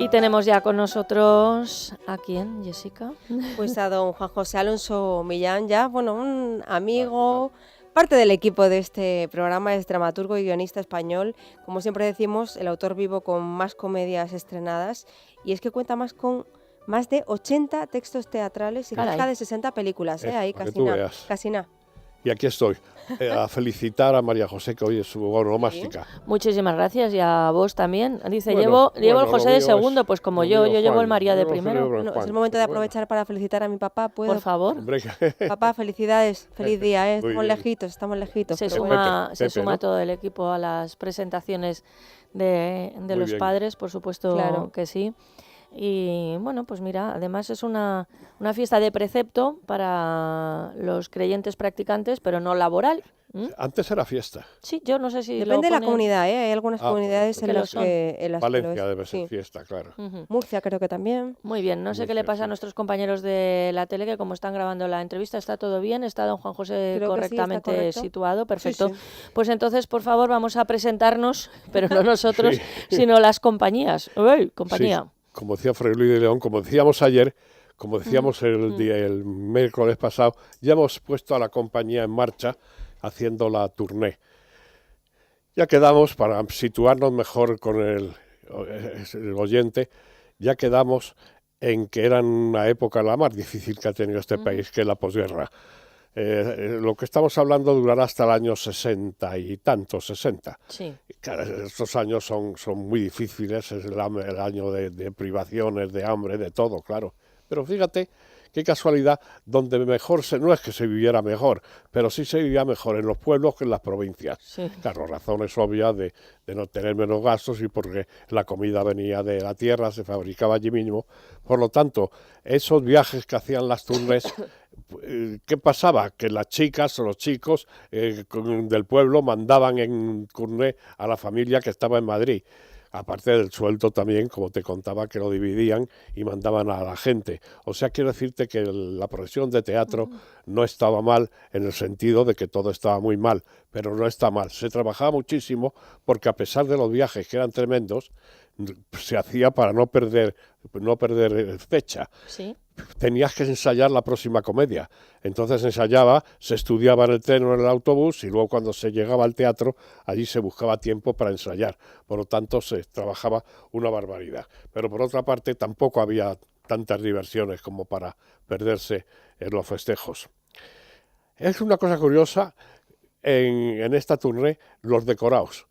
Y tenemos ya con nosotros, ¿a quién, Jessica? Pues a don Juan José Alonso Millán, ya, bueno, un amigo, parte del equipo de este programa, es dramaturgo y guionista español. Como siempre decimos, el autor vivo con más comedias estrenadas, y es que cuenta con más de 80 textos teatrales y cerca de 60 películas, ahí casi nada. Y aquí estoy, a felicitar a María José, que hoy es su onomástica. Sí. Muchísimas gracias, y a vos también. Dice, llevo el José de segundo, pues como yo llevo el María de primero. Bueno, es el momento de aprovechar para felicitar a mi papá, ¿puedo? Por favor. Papá, felicidades, feliz día, estamos lejitos. Se suma todo el equipo a las presentaciones de los padres, por supuesto, claro que sí. Y bueno, pues mira, además es una fiesta de precepto para los creyentes practicantes, pero no laboral. Antes era fiesta. Sí, yo no sé si depende de la comunidad, hay algunas comunidades en las que Valencia debe ser fiesta, claro. Murcia creo que también. Muy bien, no sé qué le pasa a nuestros compañeros de la tele, que como están grabando la entrevista, ¿está todo bien? ¿Está don Juan José correctamente situado? Perfecto. Sí. Pues entonces, por favor, vamos a presentarnos, pero no nosotros, sino las compañías. ¡Uy, compañía! Sí. Como decía Fray Luis de León, como decíamos ayer, como decíamos el miércoles pasado, ya hemos puesto a la compañía en marcha haciendo la tournée. Ya quedamos, para situarnos mejor con el oyente, ya quedamos en que era una época la más difícil que ha tenido este país, que es la posguerra. Lo que estamos hablando durará hasta el año 60 y tanto, 60. Sí. Claro, estos años son muy difíciles, es el año de privaciones, de hambre, de todo, claro. Pero fíjate qué casualidad, donde mejor no es que se viviera mejor, pero sí se vivía mejor en los pueblos que en las provincias. Sí. Claro, razones obvias de no tener menos gastos y porque la comida venía de la tierra, se fabricaba allí mismo. Por lo tanto, esos viajes que hacían las tournées, ¿qué pasaba? Que las chicas o los chicos del pueblo mandaban en tournée a la familia que estaba en Madrid. Aparte del sueldo también, como te contaba, que lo dividían y mandaban a la gente. O sea, quiero decirte que la profesión de teatro no estaba mal en el sentido de que todo estaba muy mal, pero no está mal. Se trabajaba muchísimo porque a pesar de los viajes que eran tremendos, se hacía para no perder fecha. Sí. Tenías que ensayar la próxima comedia. Entonces ensayaba, se estudiaba en el tren o en el autobús y luego cuando se llegaba al teatro, allí se buscaba tiempo para ensayar. Por lo tanto, se trabajaba una barbaridad. Pero por otra parte, tampoco había tantas diversiones como para perderse en los festejos. Es una cosa curiosa en esta tournée, los decorados.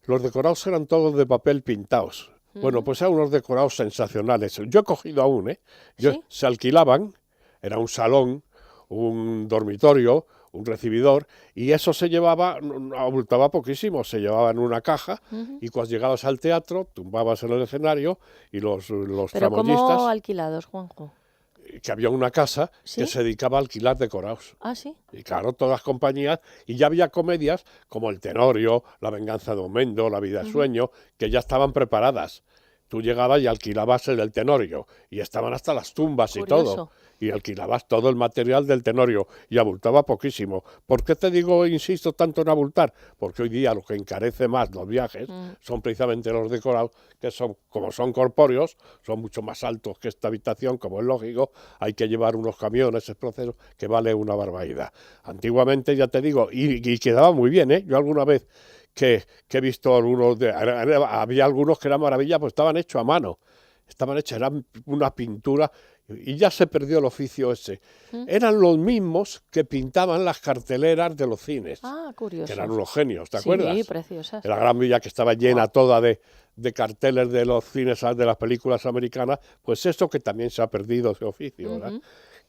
Los decorados eran todos de papel pintados. Bueno, pues eran unos decorados sensacionales. Yo he cogido aún, ¿Sí? Se alquilaban, era un salón, un dormitorio, un recibidor, y eso se llevaba, abultaba poquísimo, se llevaba en una caja, y cuando llegabas al teatro, tumbabas en el escenario, y los ¿Pero tramoyistas... cómo alquilados, Juanjo? Que había una casa que se dedicaba a alquilar decorados. Ah, sí. Y claro, todas las compañías, y ya había comedias como El Tenorio, La venganza de Omendo, La vida de sueño, que ya estaban preparadas. Tú llegabas y alquilabas el Tenorio, y estaban hasta las tumbas. Curioso. Y todo. Y alquilabas todo el material del Tenorio, y abultaba poquísimo. ¿Por qué te digo, insisto tanto en abultar? Porque hoy día lo que encarece más los viajes son precisamente los decorados, que como son corpóreos, son mucho más altos que esta habitación, como es lógico, hay que llevar unos camiones, ese proceso, que vale una barbaridad. Antiguamente, ya te digo, y quedaba muy bien, Yo alguna vez que he visto algunos, había algunos que eran maravillas, pues estaban hechos a mano, eran una pintura, y ya se perdió el oficio ese. Eran los mismos que pintaban las carteleras de los cines. Ah, curioso. Que eran unos genios, ¿te acuerdas? Sí, preciosas. La Gran Vía, que estaba llena toda de carteles de los cines, de las películas americanas, pues eso que también se ha perdido ese oficio, ¿verdad?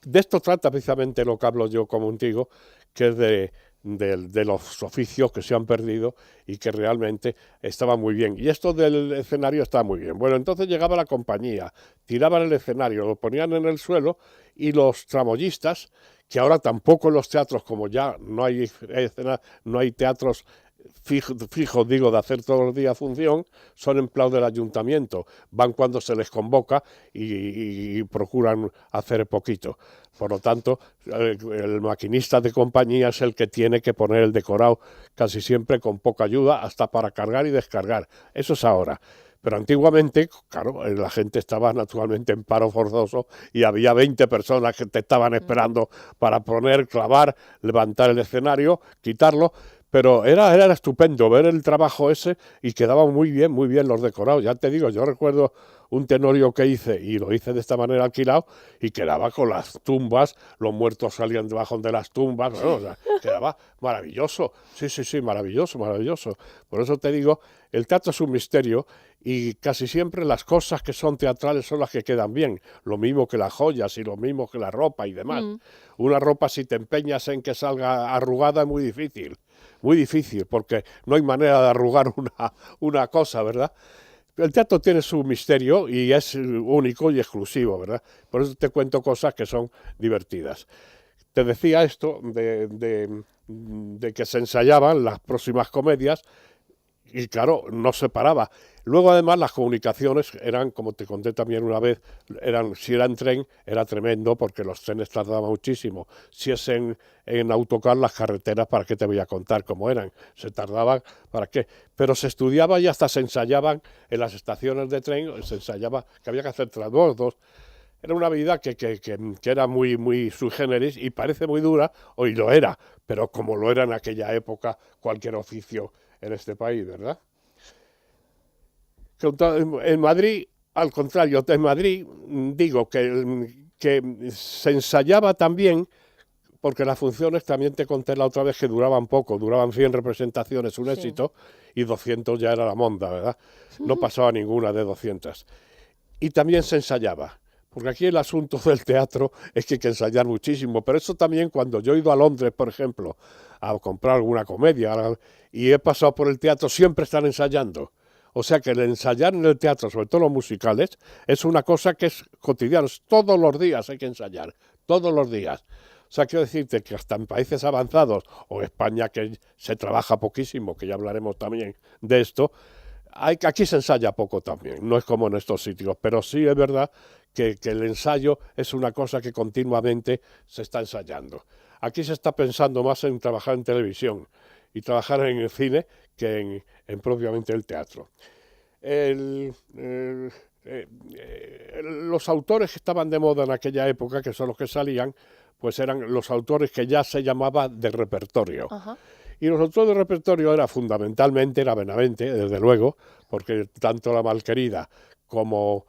De esto trata precisamente lo que hablo yo contigo, que es de los oficios que se han perdido y que realmente estaban muy bien. Y esto del escenario está muy bien. Bueno, entonces llegaba la compañía, tiraban el escenario, lo ponían en el suelo y los tramoyistas, que ahora tampoco en los teatros, como ya no hay teatros fijos, digo, de hacer todos los días función, son empleados del ayuntamiento. Van cuando se les convoca y procuran hacer poquito. Por lo tanto, el maquinista de compañía es el que tiene que poner el decorado, casi siempre con poca ayuda, hasta para cargar y descargar. Eso es ahora. Pero antiguamente, claro, la gente estaba naturalmente en paro forzoso y había 20 personas que te estaban esperando para poner, clavar, levantar el escenario, quitarlo. Pero era estupendo ver el trabajo ese y quedaban muy bien los decorados. Ya te digo, yo recuerdo un tenorio que hice, y lo hice de esta manera alquilado, y quedaba con las tumbas, los muertos salían debajo de las tumbas, bueno, o sea, quedaba maravilloso. Sí, maravilloso. Por eso te digo, el teatro es un misterio y casi siempre las cosas que son teatrales son las que quedan bien. Lo mismo que las joyas y lo mismo que la ropa y demás. Una ropa, si te empeñas en que salga arrugada, es muy difícil, porque no hay manera de arrugar una cosa, ¿verdad? El teatro tiene su misterio y es único y exclusivo, ¿verdad? Por eso te cuento cosas que son divertidas. Te decía esto de que se ensayaban las próximas comedias y, claro, no se paraba. Luego, además, las comunicaciones eran, como te conté también una vez, si era en tren, era tremendo porque los trenes tardaban muchísimo. Si es en autocar, las carreteras, ¿para qué te voy a contar cómo eran? Se tardaban, ¿para qué? Pero se estudiaba y hasta se ensayaban en las estaciones de tren, se ensayaba que había que hacer transbordos. Era una vida que era muy sui generis y parece muy dura, hoy lo era, pero como lo era en aquella época cualquier oficio en este país, ¿verdad? En Madrid, al contrario, en Madrid digo que se ensayaba también, porque las funciones también te conté la otra vez que duraban poco, duraban 100 representaciones, un éxito, y 200 ya era la monda, ¿verdad? No pasaba ninguna de 200. Y también se ensayaba, porque aquí el asunto del teatro es que hay que ensayar muchísimo, pero eso también cuando yo he ido a Londres, por ejemplo, a comprar alguna comedia, y he pasado por el teatro, siempre están ensayando. O sea que el ensayar en el teatro, sobre todo los musicales, es una cosa que es cotidiana. Todos los días hay que ensayar, todos los días. O sea, quiero decirte que hasta en países avanzados, o España, que se trabaja poquísimo, que ya hablaremos también de esto, aquí se ensaya poco también, no es como en estos sitios, pero sí es verdad que el ensayo es una cosa que continuamente se está ensayando. Aquí se está pensando más en trabajar en televisión y trabajar en el cine que en propiamente el teatro. Los autores que estaban de moda en aquella época, que son los que salían, pues eran los autores que ya se llamaba de repertorio. Ajá. Y los autores de repertorio era Benavente, desde luego, porque tanto la Malquerida como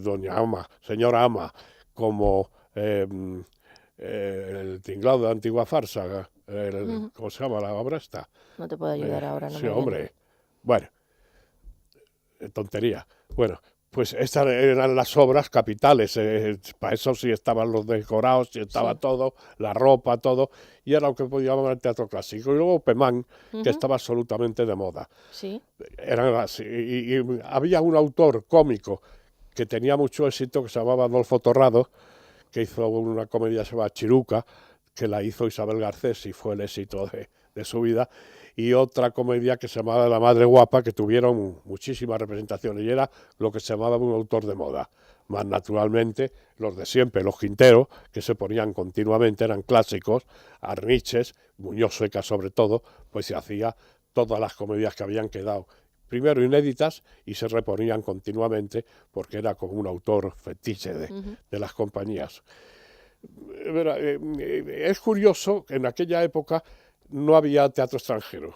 Doña Ama, Señora Ama, como el tinglado de Antigua Farsa, ¿cómo se llama la obra esta? No te puedo ayudar ahora. No sí, hombre. Bueno, tontería. Bueno, pues estas eran las obras capitales. Para eso sí estaban los decorados, sí estaba todo, la ropa, todo. Y era lo que podíamos llamar el teatro clásico. Y luego Pemán, que estaba absolutamente de moda. Sí. Eran así. Y había un autor cómico que tenía mucho éxito, que se llamaba Adolfo Torrado, que hizo una comedia llamada Chiruca, que la hizo Isabel Garcés y fue el éxito de su vida, y otra comedia que se llamaba La Madre Guapa, que tuvieron muchísimas representaciones, y era lo que se llamaba un autor de moda. Más naturalmente, los de siempre, los Quinteros, que se ponían continuamente, eran clásicos, Arniches, Muñoz Seca sobre todo, pues se hacía todas las comedias que habían quedado primero inéditas y se reponían continuamente porque era como un autor fetiche de las compañías. Es curioso que en aquella época no había teatro extranjero.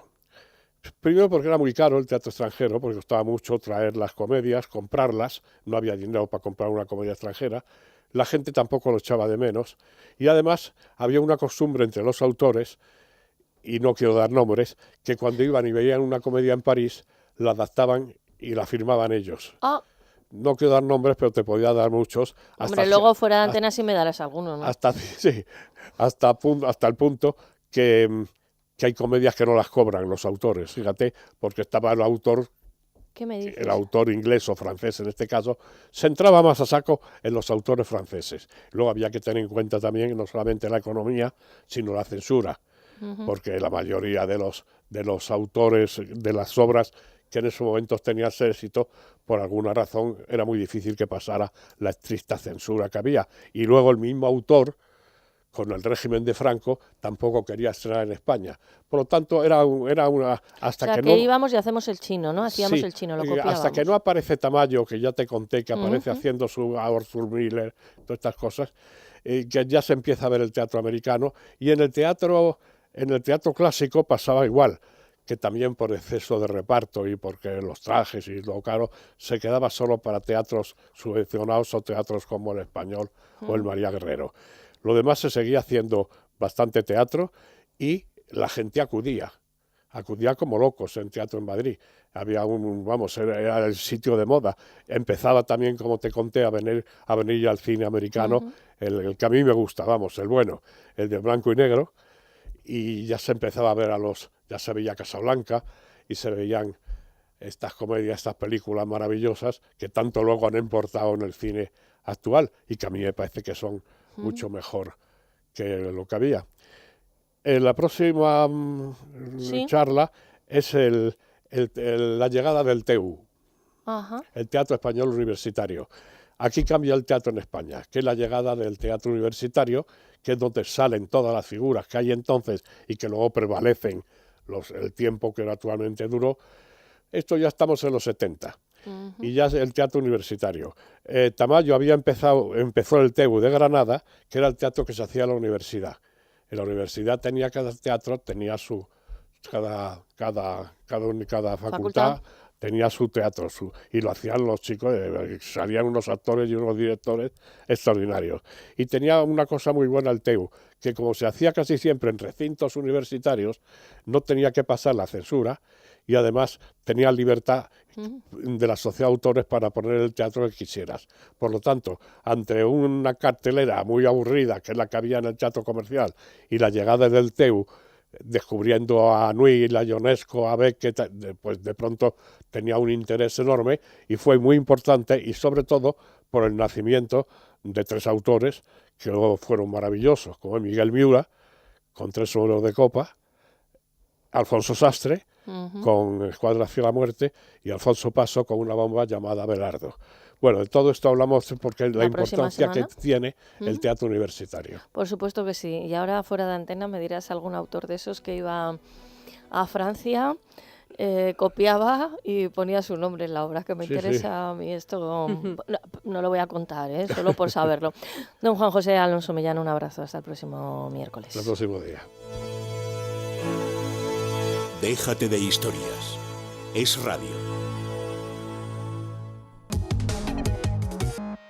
Primero porque era muy caro el teatro extranjero, porque costaba mucho traer las comedias, comprarlas, no había dinero para comprar una comedia extranjera, la gente tampoco lo echaba de menos, y además había una costumbre entre los autores, y no quiero dar nombres, que cuando iban y veían una comedia en París, la adaptaban y la firmaban ellos. Ah. No quiero dar nombres, pero te podía dar muchos. Hombre, luego fuera de antena sí me darás alguno, ¿no? Hasta el punto que hay comedias que no las cobran los autores, fíjate, porque estaba el autor, ¿qué me dices? El autor inglés o francés en este caso, se entraba más a saco en los autores franceses. Luego había que tener en cuenta también no solamente la economía, sino la censura. porque la mayoría de los autores de las obras que en esos momentos tenían éxito, por alguna razón era muy difícil que pasara la estricta censura que había. Y luego el mismo autor, con el régimen de Franco, tampoco quería estrenar en España. Por lo tanto, era una... Hasta o sea, que que no, íbamos y hacemos el chino, ¿no? Hacíamos sí, el chino, lo copiábamos. hasta que no aparece Tamayo, que ya te conté, que aparece haciendo su Arthur Miller, todas estas cosas, que ya se empieza a ver el teatro americano. Y en el teatro clásico pasaba igual, que también por exceso de reparto y porque los trajes y lo caro se quedaba solo para teatros subvencionados o teatros como el Español o el María Guerrero. Lo demás se seguía haciendo bastante teatro y la gente acudía como locos en teatro en Madrid. Había era el sitio de moda. Empezaba también, como te conté, a venir ya al cine americano, el que a mí me gusta, el bueno, el de blanco y negro, y ya se empezaba a ver ya se veía Casablanca y se veían estas comedias, estas películas maravillosas que tanto luego han importado en el cine actual y que a mí me parece que son mucho mejor que lo que había. La próxima charla es la llegada del TEU, el Teatro Español Universitario. Aquí cambia el teatro en España, que es la llegada del teatro universitario, que es donde salen todas las figuras que hay entonces y que luego prevalecen el tiempo que actualmente duró. Esto ya estamos en los 70. Y ya es el teatro universitario. Tamayo empezó el TEU de Granada, que era el teatro que se hacía en la universidad. En la universidad cada teatro tenía cada facultad tenía su teatro, y lo hacían los chicos, salían unos actores y unos directores extraordinarios. Y tenía una cosa muy buena el TEU, que como se hacía casi siempre en recintos universitarios, no tenía que pasar la censura, y además tenía libertad de la sociedad de autores para poner el teatro que quisieras. Por lo tanto, ante una cartelera muy aburrida, que es la que había en el teatro comercial, y la llegada del TEU, descubriendo a Nui, a Ionesco, a Beckett, pues de pronto tenía un interés enorme y fue muy importante, y sobre todo por el nacimiento de 3 autores que luego fueron maravillosos, como Miguel Miura, con 3 sobreros de copa, Alfonso Sastre, con Escuadra hacia la muerte, y Alfonso Paso con una bomba llamada Abelardo. Bueno, de todo esto hablamos porque la importancia que tiene el teatro universitario. Por supuesto que sí. Y ahora, fuera de antena, me dirás algún autor de esos que iba a Francia, copiaba y ponía su nombre en la obra, que me interesa a mí esto. No lo voy a contar, solo por saberlo. Don Juan José Alonso Millán, un abrazo. Hasta el próximo miércoles. Hasta el próximo día. Déjate de historias. Es radio.